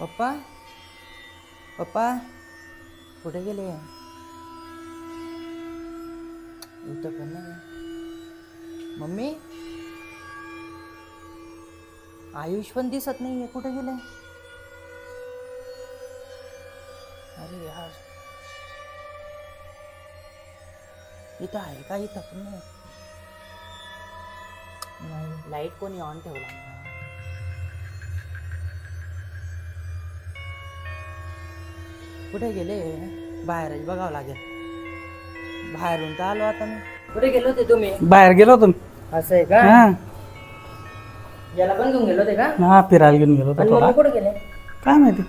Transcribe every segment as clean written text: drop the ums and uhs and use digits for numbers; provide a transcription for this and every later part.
पप्पा पप्पा कुठे गेले? इथं पण नाही. मम्मी आयुष पण दिसत नाहीये, कुठे गेले? अरे यार, इथं आहे का? इथं पण नाही. नाही, लाईट कोणी ऑन ठेवला ना. कुठे गेले? बाहेरच बघावं लागेल. बाहेरून तर आलो आता मी. कुठे गेलो होते तुम्ही? बाहेर गेलो होतो मी. असं आहे का? हा याला पण घेऊन गेलो होते का? हा फिरायला घेऊन गेलो आणि होतो थोडा. मम्मी कुठे गेले? काय माहिती,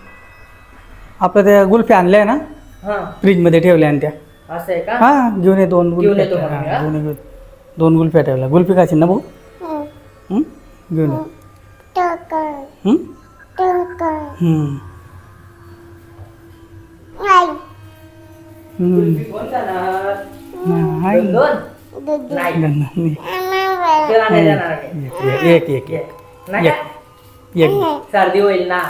आपल्या त्या गुल्फी आणल्या आहे ना, हा फ्रीज मध्ये ठेवल्या आणि त्या. असं आहे का? हा घेऊन ये दोन घेऊन येतो गुल्फ्या. मग मी, हा, हा? घेऊन ये. दोन गुल्फ्या ठेवल्या. गुल्फी खायची ना भाऊ? हं? घेऊन ये. हं? हं. कुल्फी कोण खाणार? हाय. दोन? नाही. नाही. त्याला नाही देणार आहे. एक एक एक नाही का? एक. सर्दी होईल ना.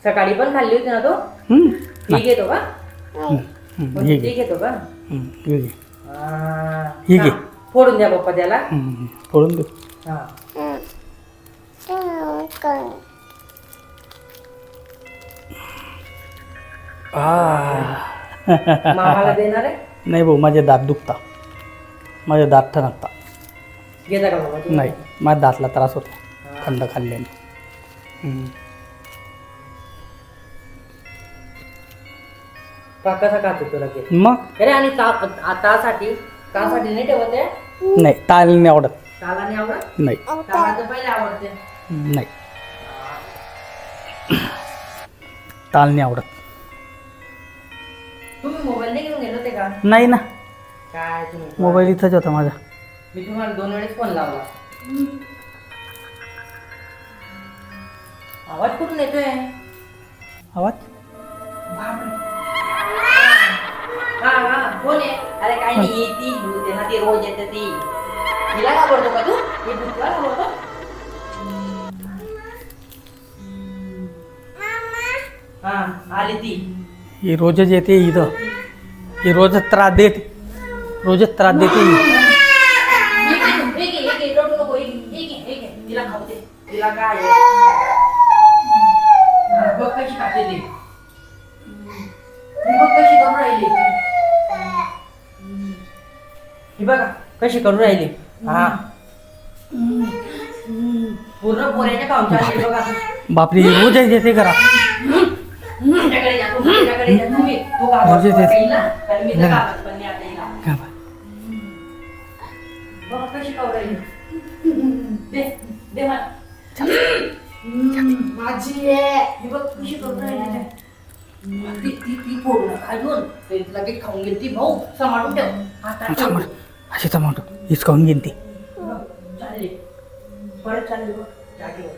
सकाळी पण खाल्ली होती ना तो? हं? ही घेतो का? हं, हे ती घे. घेतो का? हं, हे घे. ही घे. फोडून द्या पप्पा त्याला. हं, फोडून दे. हा. मामाला देणार आहे? नाही भाऊ, माझे दात दुखता, माझे दात ठणकता. घेता का बाबा तुम्ही? नाही, माझ्या दातला त्रास होतो थंड खाल्ल्याने. हं. कसा खातो तुला ते? मग अरे आणि तासाठी नाही ठेवत आहे? नाही, ताल नाही आवडत. ताला नाही आवडत? नाही. ताला तर पहिले आवडते. नाही, ताल नाही आवडत. तुम्ही मोबाईल नाही घेऊन गेले होते का? नाही ना, काय तुम्ही? मोबाईल इथंच होता माझा. मी तुम्हाला 2 वेळेस फोन लावला. आवाज कुठून येतोय? आवाज हा कोण आहे? अरे काय नाही, ही ती भूत आहे ना, ती रोज येते ती. हिला घाबरतो का तू? ही भूतला घाबरतो? हा आली ती. ही रोजच येते इथं. ही रोजच त्रास देते, रोजच त्रास देते ही. हे रडू नको, हे घे. तिला खाऊ दे. तिला काय आहे? बघ कशी खाते ती. बघ कशी करून राहिली. ही बघा कशी करून राहिली. हा पूर्ण पोऱ्याच्या खाऊन बघा. बापरे, ही रोजच येते करा. माझ्याकडे जा, माझ्याकडे जा तुम्ही. तू घाबरतो रोजच येते. हिला, कारण मी तर घाबरत पण नाही आता हिला. काय बाय. बघा कशी खाऊ राहिली. दे मला. माझी आहे. ही बघ कशी करून राहिली. ती फोडू नका अजून. ते लगेच खाऊन गेली ती. भाऊ सांभाळून ठेव. आता ठेव. अशी टमाटो हीच खाऊन घेईन ती. चालली परत चालली बघ जागेवर.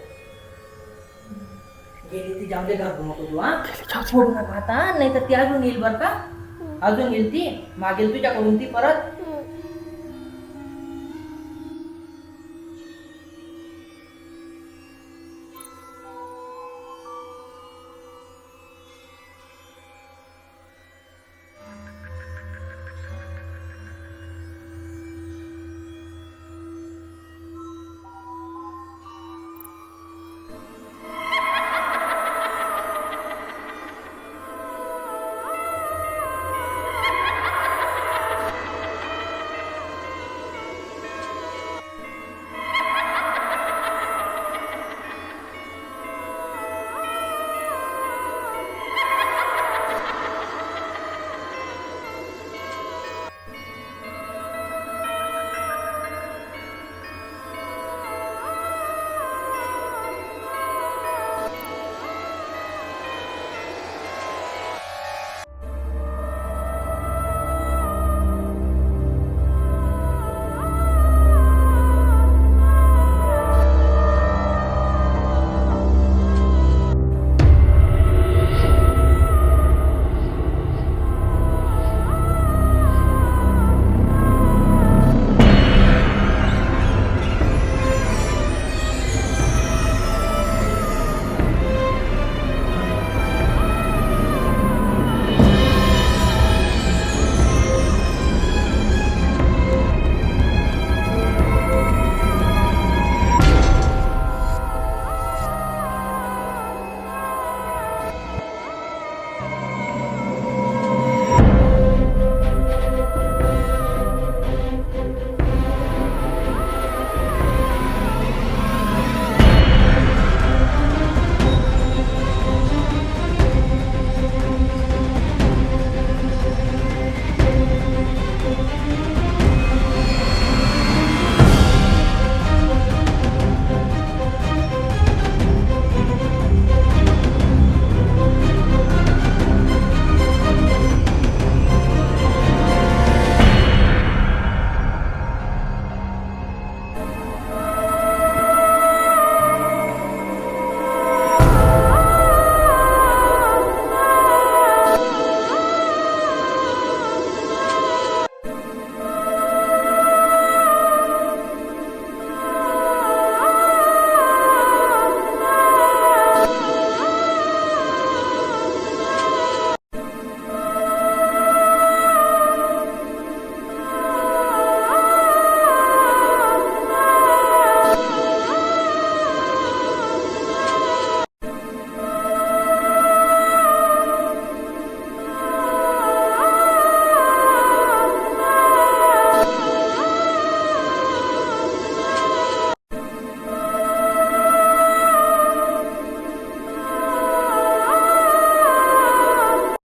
गेली ती, जाऊ दे, घाबरू नको तू. फोडू नका आता, नाही तर ती अजून येईल बरं का. अजून येईल ती, मागेल तुझ्याकडून ती परत.